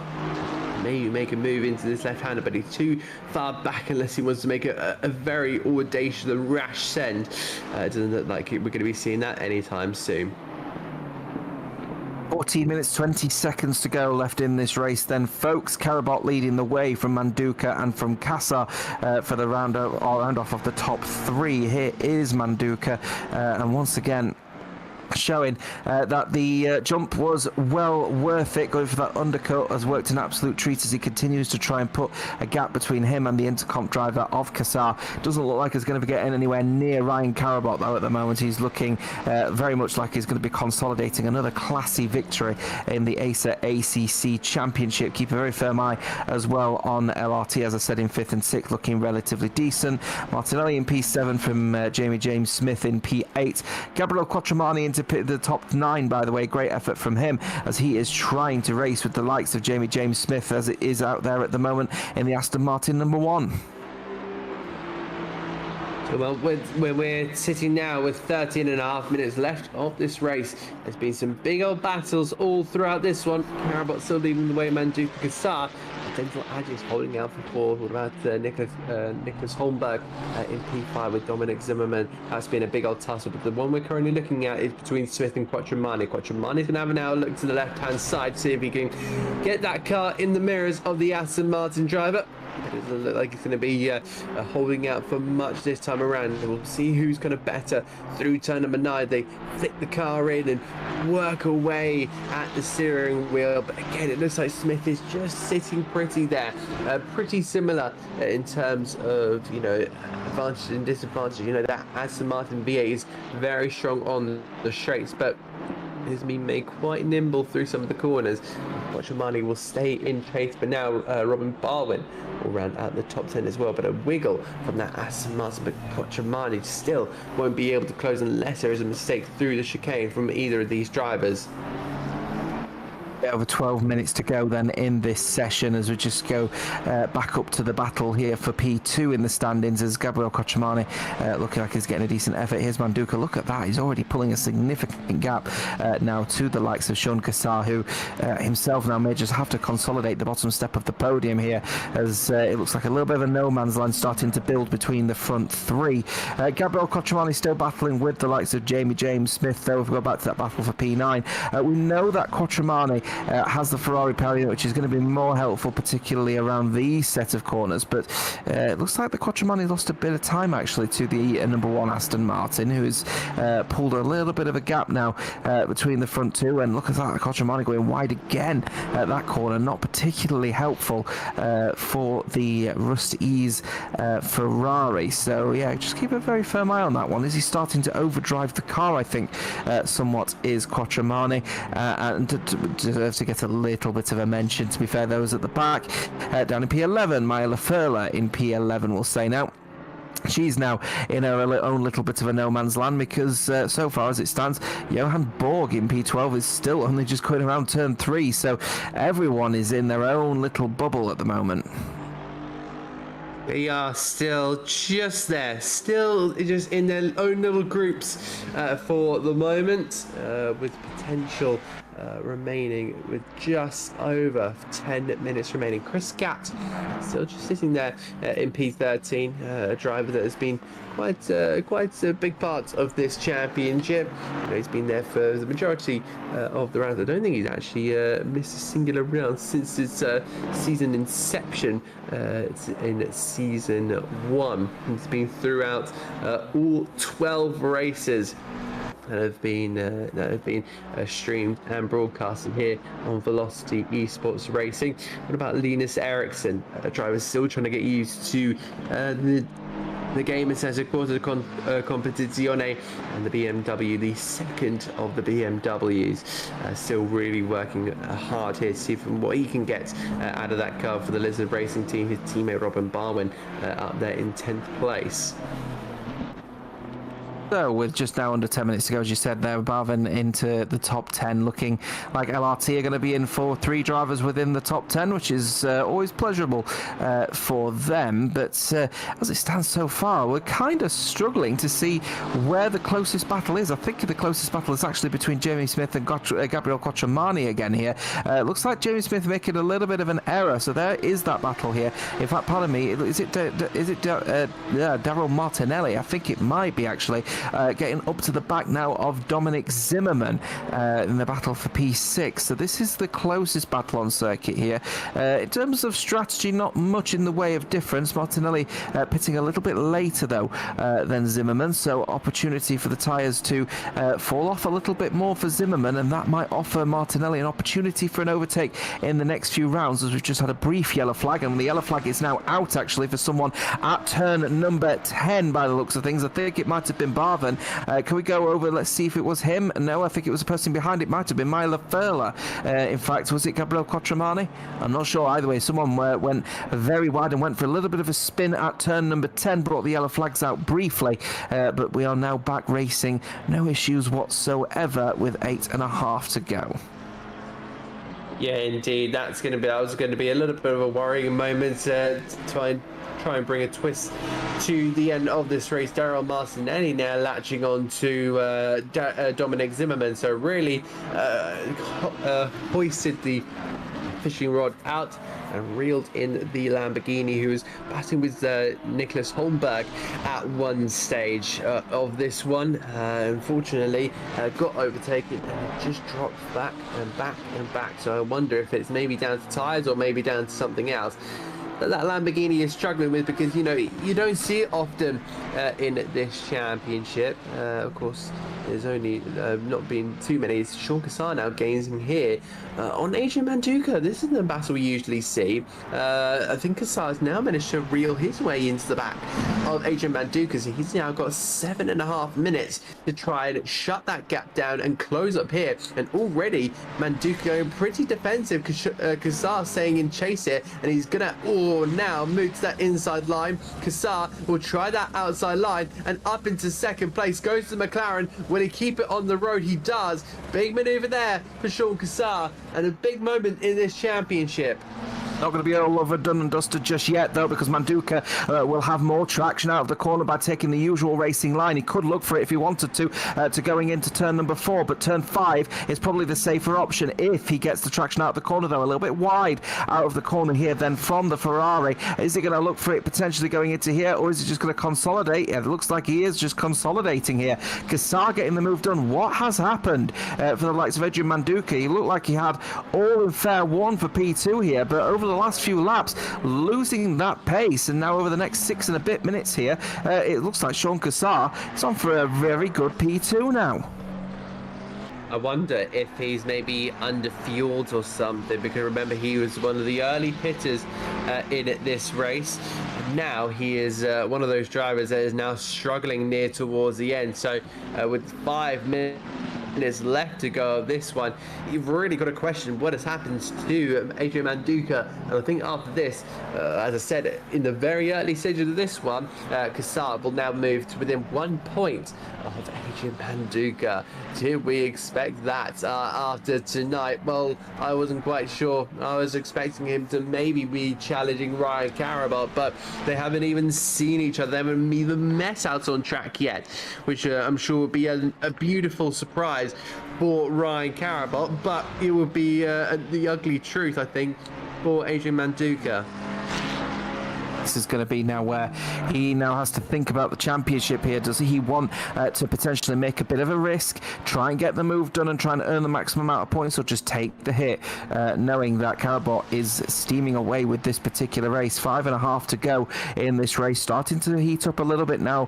maybe make a move into this left hander, but he's too far back unless he wants to make a very audacious and rash send. It doesn't look like we're going to be seeing that anytime soon. 14 minutes 20 seconds to go left in this race then, folks. Karabot leading the way from Manduka and from Casa for the round off of the top 3. Here is Manduka, and once again showing that the jump was well worth it. Going for that undercut has worked an absolute treat as he continues to try and put a gap between him and the Intercomp driver of Qassar. Doesn't look like he's going to be getting anywhere near Ryan Karabot though at the moment. He's looking very much like he's going to be consolidating another classy victory in the ACER ACC Championship. Keep a very firm eye as well on LRT, as I said, in 5th and 6th, looking relatively decent. Martinelli in P7 from Jamie James Smith in P8. Gabriel Quattromani into the top 9, by the way. Great effort from him as he is trying to race with the likes of Jamie James Smith as it is out there at the moment in the Aston Martin number 1. Well, we're sitting now with 13.5 minutes left of this race. There's been some big old battles all throughout this one. Karabot still leading the way, Manduka Qassar. Denzel Adjis holding out for 4. What about Nicholas Holmberg in P5 with Dominic Zimmerman? That's been a big old tussle, but the one we're currently looking at is between Smith and Quattromani. Quattromani's going to have an hour look to the left-hand side, see if he can get that car in the mirrors of the Aston Martin driver. It doesn't look like it's going to be holding out for much this time around. We'll see who's kind of better through turn number 9. They flick the car in and work away at the steering wheel. But again, it looks like Smith is just sitting pretty there. Pretty similar in terms of, advantage and disadvantage. That Aston Martin V8 is very strong on the straights, but has been made quite nimble through some of the corners. Quattromani will stay in chase, but now Robin Barwin will round out the top 10 as well. But a wiggle from that Aston Martin, but Quattromani still won't be able to close unless there is a mistake through the chicane from either of these drivers. Over 12 minutes to go then in this session as we just go back up to the battle here for P2 in the standings, as Gabriel Quattromani looking like he's getting a decent effort. Here's Manduka. Look at that, he's already pulling a significant gap now to the likes of Sean Qassar, who himself now may just have to consolidate the bottom step of the podium here, as it looks like a little bit of a no man's land starting to build between the front 3. Gabriel Quattromani still battling with the likes of Jamie James Smith though. If we go back to that battle for P9, we know that Quattromani has the Ferrari Parian, which is going to be more helpful, particularly around these set of corners. But it looks like the Quattromani lost a bit of time actually to the number 1 Aston Martin, who has pulled a little bit of a gap now between the front 2. And look at that, Quattromani going wide again at that corner. Not particularly helpful for the Rust Ease Ferrari. So yeah, just keep a very firm eye on that one. Is he starting to overdrive the car? I think somewhat is Quattromani, and deserves to get a little bit of a mention. To be fair, those at the back down in P11, Maya Lafurla in P11 will say now. She's now in her own little bit of a no man's land, because so far as it stands, Johan Borg in P12 is still only just going around turn 3, so everyone is in their own little bubble at the moment. They are still just there, still just in their own little groups for the moment, with potential remaining with just over 10 minutes remaining. Chris Gatt still just sitting there in P13, a driver that has been quite a big part of this championship. He's been there for the majority of the rounds. I don't think he's actually missed a singular round since his season inception in season 1. He's been throughout all 12 races that have been streamed and broadcasted here on Velocity Esports Racing. What about Linus Eriksson, a driver still trying to get used to the game? It says a quarter competizione, and the BMW, the second of the BMWs, still really working hard here to see from what he can get out of that car for the Lizard Racing team. His teammate Robin Barwin up there in 10th place. So with just now under 10 minutes to go, as you said there, Barvin into the top 10, looking like LRT are going to be in for 3 drivers within the top 10, which is always pleasurable for them. But as it stands so far, we're kind of struggling to see where the closest battle is. I think the closest battle is actually between Jamie Smith and Gabriel Quattromani again here. Looks like Jamie Smith making a little bit of an error, so there is that battle here. In fact, pardon me, is it Daryl Martinelli? I think it might be actually. Getting up to the back now of Dominic Zimmerman in the battle for P6. So this is the closest battle on circuit here. In terms of strategy, not much in the way of difference. Martinelli pitting a little bit later though than Zimmerman, so opportunity for the tyres to fall off a little bit more for Zimmerman, and that might offer Martinelli an opportunity for an overtake in the next few rounds, as we've just had a brief yellow flag, and the yellow flag is now out actually for someone at turn number 10 by the looks of things. I think it might have been Barvin. Can we go over, let's see if it was him? No, I think it was the person behind. It might have been Mila Furler. In fact, was it Gabriel Quattromani? I'm not sure. Either way, someone went very wide and went for a little bit of a spin at turn number 10, brought the yellow flags out briefly, but we are now back racing. No issues whatsoever with 8.5 to go. Yeah, indeed. That was going to be a little bit of a worrying moment to try and bring a twist to the end of this race. Daryl Martinelli now latching on to Dominic Zimmerman, so really hoisted the fishing rod out and reeled in the Lamborghini, who was battling with Nicholas Holmberg at one stage of this one. Unfortunately, got overtaken and just dropped back and back and back. So I wonder if it's maybe down to tyres or maybe down to something else that Lamborghini is struggling with, because you don't see it often in this championship. Of course, there's only not been too many. It's Sean Cassar now gaining here on Adrian Manduca. This isn't the battle we usually see. I think Cassar has now managed to reel his way into the back of Adrian Manduca, so he's now got 7.5 minutes to try and shut that gap down and close up here. And already Manduca going pretty defensive. Cassar staying in chase here, and he's gonna now move to that inside line. Cassar will try that outside line and up into second place. Goes to McLaren. Will he keep it on the road? He does. Big maneuver there for Sean Cassar, and a big moment in this championship. Not going to be all over done and dusted just yet, though, because Manduca will have more traction out of the corner by taking the usual racing line. He could look for it if he wanted to going into turn number 4, but turn 5 is probably the safer option if he gets the traction out of the corner, though. A little bit wide out of the corner here then from the Ferrari. Is he going to look for it potentially going into here, or is he just going to consolidate? Yeah, it looks like he is just consolidating here. Cassar getting the move done. What has happened for the likes of Adrian Manduca? He looked like he had all in fair one for P2 here, but over the last few laps losing that pace, and now over the next 6 and a bit minutes here, it looks like Sean Cassar is on for a very good P2 now. I wonder if he's maybe under-fueled or something, because remember, he was one of the early hitters in this race. Now he is one of those drivers that is now struggling near towards the end. So with 5 minutes left to go of this one, you've really got to question what has happened to Adrian Manduca. And I think after this, as I said, in the very early stages of this one, Cassar will now move to within 1 point of Adrian Manduca. Did we expect that after tonight? Well, I wasn't quite sure. I was expecting him to maybe be challenging Ryan Carabot, but they haven't even seen each other. They haven't even met out on track yet, which I'm sure would be a beautiful surprise tyres for Ryan Carabot, but it would be the ugly truth, I think, for Adrian Manduca. This is going to be now where he now has to think about the championship here. Does he want to potentially make a bit of a risk, try and get the move done and try and earn the maximum amount of points, or just take the hit, knowing that Carabot is steaming away with this particular race? 5.5 to go in this race, starting to heat up a little bit now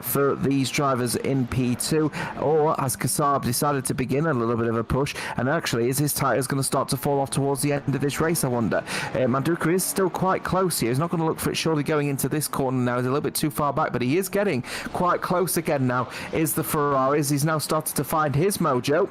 for these drivers in P2, or has Kassab decided to begin a little bit of a push, and actually is his tyres going to start to fall off towards the end of this race, I wonder? Manduca is still quite close here. He's not going to look for it surely going into this corner now. He's a little bit too far back, but he is getting quite close again now. Is the Ferraris. He's now started to find his mojo,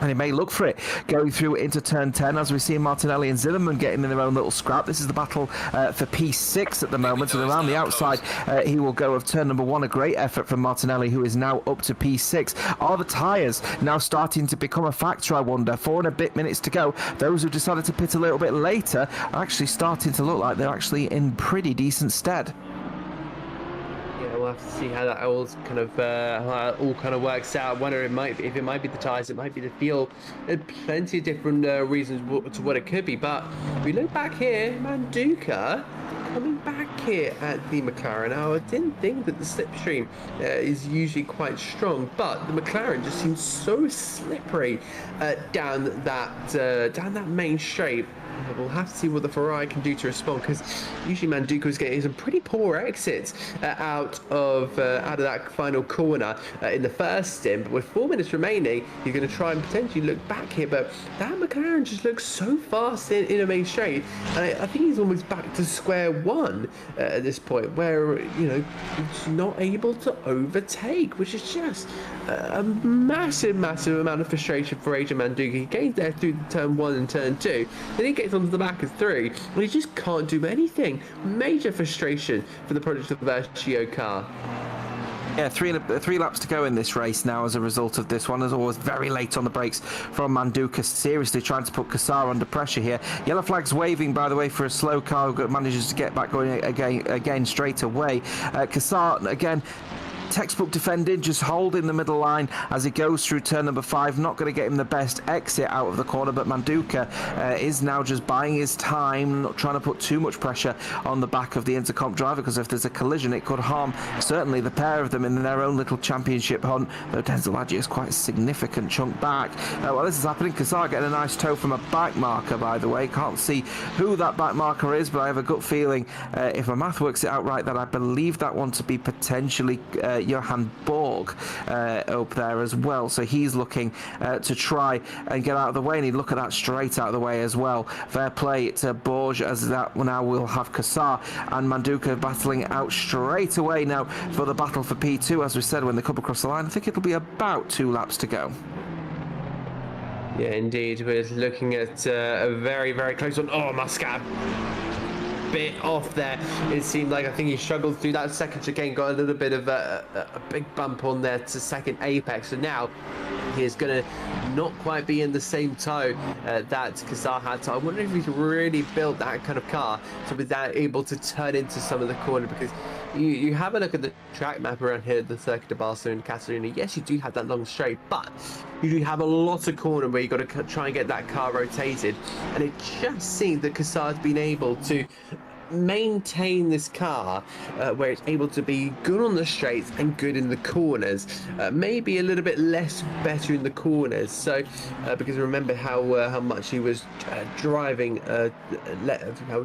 and he may look for it going through into turn 10 as we see Martinelli and Zimmerman getting in their own little scrap. This is the battle for P6 at the moment, and around the outside he will go of turn number 1. A great effort from Martinelli, who is now up to P6. Are the tyres now starting to become a factor, I wonder? 4 and a bit minutes to go. Those who decided to pit a little bit later are actually starting to look like they're actually in pretty decent stead. We'll have to see how that all kind of works out. Whether it might be, if it might be the tyres, it might be the fuel. There's plenty of different reasons to what it could be. But if we look back here, Manduca coming back here at the McLaren. Now, I didn't think that the slipstream is usually quite strong, but the McLaren just seems so slippery down that main straight. We'll have to see what the Ferrari can do to respond, because usually Manduca was getting some pretty poor exits out of that final corner in the first stint. But with 4 minutes remaining, you're going to try and potentially look back here. But that McLaren just looks so fast in a main straight, and I think he's almost back to square one at this point, where he's not able to overtake, which is just a massive amount of frustration for Adrian Manduca. He gains there through turn 1 and turn 2, then he gets onto the back of 3, and he just can't do anything. Major frustration for the Project of Vertio car. Yeah, three laps to go in this race now as a result of this one. As always, very late on the brakes from Manduca, seriously trying to put Kassar under pressure here. Yellow flag's waving, by the way, for a slow car who manages to get back going again straight away. Kassar, again, textbook defending, just holding the middle line as he goes through turn number 5. Not going to get him the best exit out of the corner, but Manduca is now just buying his time, not trying to put too much pressure on the back of the Intercomp driver, because if there's a collision, it could harm certainly the pair of them in their own little championship hunt, though Denzel Adji is quite a significant chunk back. While this is happening, Kassar getting a nice tow from a back marker, by the way. Can't see who that back marker is, but I have a gut feeling, if my math works it out right, that I believe that one to be potentially Johan Borg up there as well. So he's looking to try and get out of the way, and he'd look at that straight out of the way as well. Fair play to Borg, as that now will have Kassar and Manduca battling out straight away now for the battle for P2. As we said, when they come across the line, I think it'll be about 2 laps to go. Yeah, indeed. We're looking at a very close one. Oh, Muscat bit off there. It seemed like, I think he struggled through that second chicane, got a little bit of a big bump on there to second apex, so now he's going to not quite be in the same tow that Kassar had. So I wonder if he's really built that kind of car to be that able to turn into some of the corner, because you have a look at the track map around here, the Circuit of Barcelona and Catalunya. Yes, you do have that long straight, but you do have a lot of corner where you've got to try and get that car rotated, and it just seems that Kassar's been able to maintain this car where it's able to be good on the straights and good in the corners, maybe a little bit less better in the corners. So because remember how much he was driving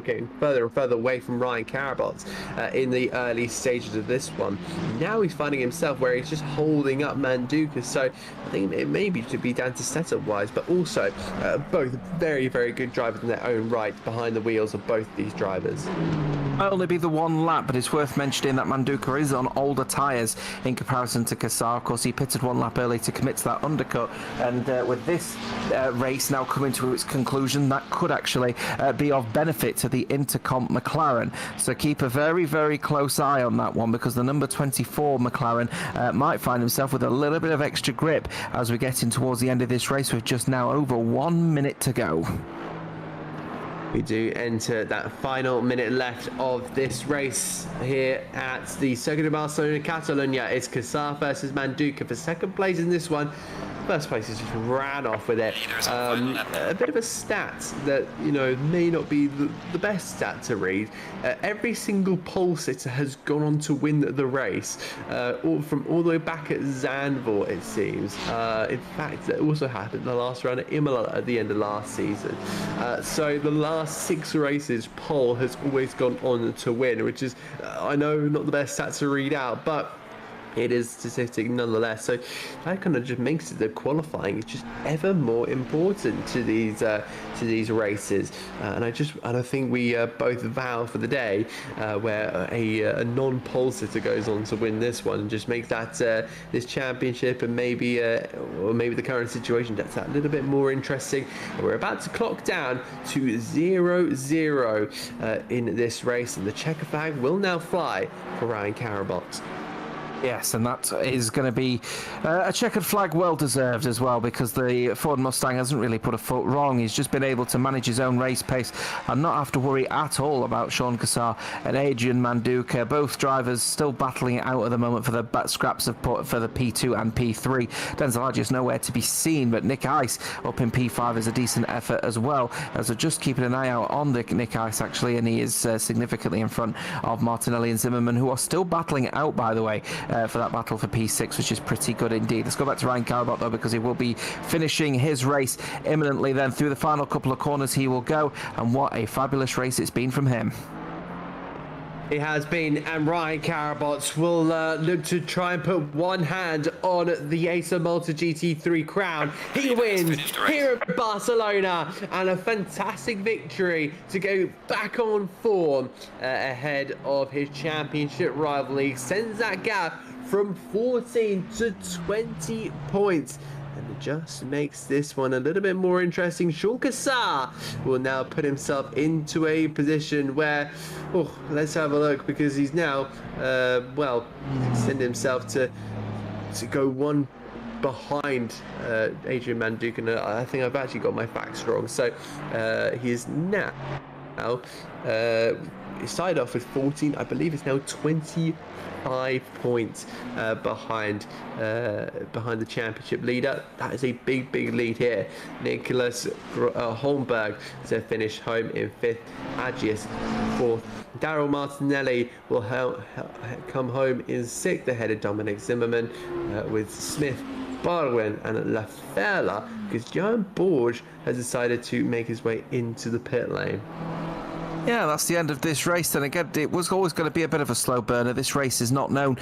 getting further and further away from Ryan Carabot in the early stages of this one. Now he's finding himself where he's just holding up Manduca, so I think it may be to be down to setup wise, but also both very good drivers in their own right behind the wheels of both these drivers. Might only be the 1 lap, but it's worth mentioning that Manduca is on older tyres in comparison to Kassar. Of course, he pitted 1 lap early to commit to that undercut, and with this race now coming to its conclusion, that could actually be of benefit to the Intercomp McLaren. So keep a very close eye on that one, because the number 24 McLaren might find himself with a little bit of extra grip as we get in towards the end of this race, with just now over 1 minute to go. We do enter that final minute left of this race here at the Circuit of Barcelona Catalunya. It's Kassar versus Manduca for second place in this one. first place has just ran off with it. A bit of a stat that, you know, may not be the best stat to read. Every single pole sitter has gone on to win the race, from all the way back at Zandvoort, it seems. In fact, it also happened the last round at Imola at the end of last season. So the last 6 races, pole has always gone on to win, which is, I know, not the best stat to read out, but it is statistic nonetheless. So that kind of just makes it the qualifying is just ever more important to these races. And I think we both vow for the day where a non-pole sitter goes on to win this one and just make that this championship and maybe or maybe the current situation that's a little bit more interesting. And we're about to clock down to 0-0 in this race, and the checker flag will now fly for Ryan Carabot. Yes, and that is going to be a checkered flag, well deserved as well, because the Ford Mustang hasn't really put a foot wrong. He's just been able to manage his own race pace and not have to worry at all about Sean Cassar and Adrian Manduca. Both drivers still battling it out at the moment for the scraps of for the P2 and P3. Denzel Adjust nowhere to be seen, but Nick Ice up in P5 is a decent effort as well. As we're just keeping an eye out on Nick Ice actually, and he is significantly in front of Martinelli and Zimmerman, who are still battling it out, by the way, for that battle for P6, which is pretty good indeed. Let's go back to Ryan Carabot though, because he will be finishing his race imminently. Then through the final couple of corners he will go, and what a fabulous race it's been from him. It has been, and Ryan Carabot will look to try and put one hand on the ACER Malta GT3 crown. He wins here at Barcelona, and a fantastic victory to go back on form ahead of his championship rival. He extends that gap from 14 to 20 points. And it just makes this one a little bit more interesting. Sean Cassar will now put himself into a position where, let's have a look, because he's now, extended himself to go one behind Adrian Manduca. And I think I've actually got my facts wrong. So he is now, he started off with 14, I believe it's now 25 points behind the championship leader. That is a big lead here. Nicholas Holmberg to finish home in 5th, Agius 4th. Daryl Martinelli will come home in 6th ahead of Dominic Zimmerman, with Smith, Barwin and Lafella, because Johan Borg has decided to make his way into the pit lane. Yeah, that's the end of this race. And again, it was always going to be a bit of a slow burner. This race is not known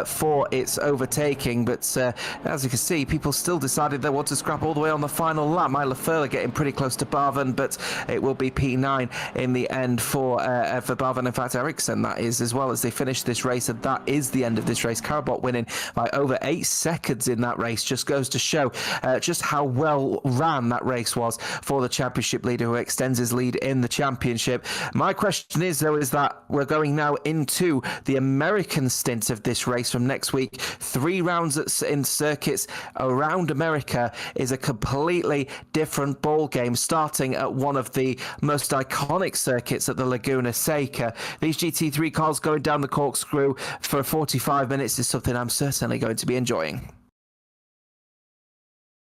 for its overtaking, but as you can see, people still decided they want to scrap all the way on the final lap. Myla Furler getting pretty close to Barvan, but it will be P9 in the end for Barvan. In fact, Ericsson, that is, as well, as they finish this race, and that is the end of this race. Carabot winning by over 8 seconds in that race just goes to show just how well ran that race was for the championship leader, who extends his lead in the championship. My question is, though, is that we're going now into the American stint of this race from next week. 3 rounds in circuits around America is a completely different ball game, starting at one of the most iconic circuits at the Laguna Seca. These GT3 cars going down the corkscrew for 45 minutes is something I'm certainly going to be enjoying.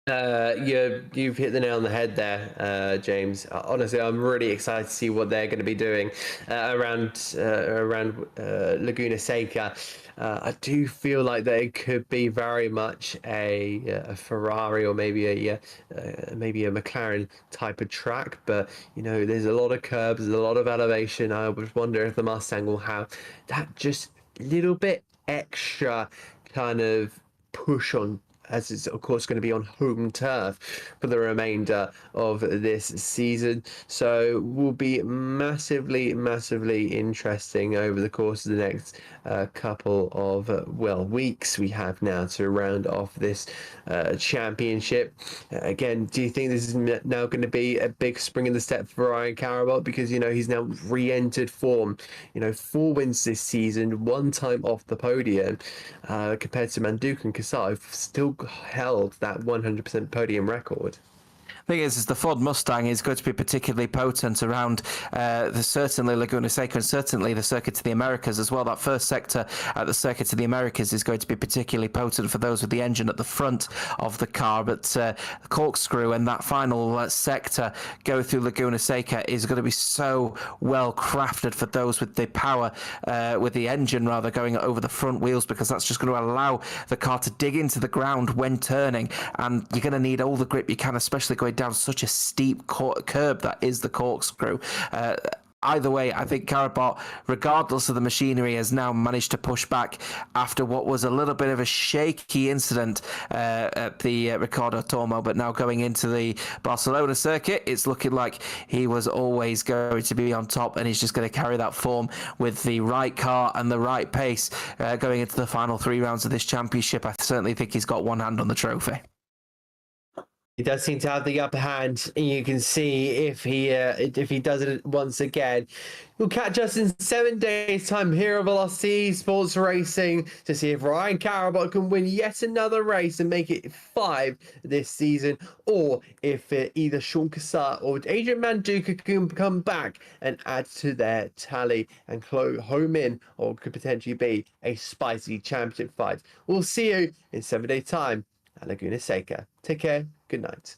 You've hit the nail on the head there, James. Honestly, I'm really excited to see what they're going to be doing around Laguna Seca. I do feel like they could be very much a Ferrari or maybe a McLaren type of track, but you know, there's a lot of curbs, there's a lot of elevation. I would wonder if the Mustang will have that just little bit extra kind of push on, as it's of course going to be on home turf for the remainder of this season. So will be massively interesting over the course of the next couple of weeks we have now to round off this championship. Again, do you think this is now going to be a big spring in the step for Ryan Carabot, because you know he's now re-entered form? You know, 4 wins this season, 1 time off the podium, compared to Manduca and Cassar, who've still held that 100% podium record. thing is the Ford Mustang is going to be particularly potent around certainly Laguna Seca and certainly the Circuit to the Americas as well. That first sector at the Circuit to the Americas is going to be particularly potent for those with the engine at the front of the car, but the corkscrew and that final sector go through Laguna Seca is going to be so well crafted for those with the power, with the engine rather, going over the front wheels, because that's just going to allow the car to dig into the ground when turning, and you're going to need all the grip you can, especially going down such a steep curb that is the corkscrew. Either way, I think Karabot, regardless of the machinery, has now managed to push back after what was a little bit of a shaky incident at the Ricardo Tormo, but now going into the Barcelona circuit, it's looking like he was always going to be on top, and he's just going to carry that form with the right car and the right pace going into the final 3 rounds of this championship. I certainly think he's got one hand on the trophy. He does seem to have the upper hand, and you can see if he does it once again. We'll catch us in 7 days' time here at Velocity Sports Racing to see if Ryan Karabot can win yet another race and make it 5 this season, or if either Sean Cassar or Adrian Manduka can come back and add to their tally and home in, or could potentially be a spicy championship fight. We'll see you in 7 days' time at Laguna Seca. Take care. Good night.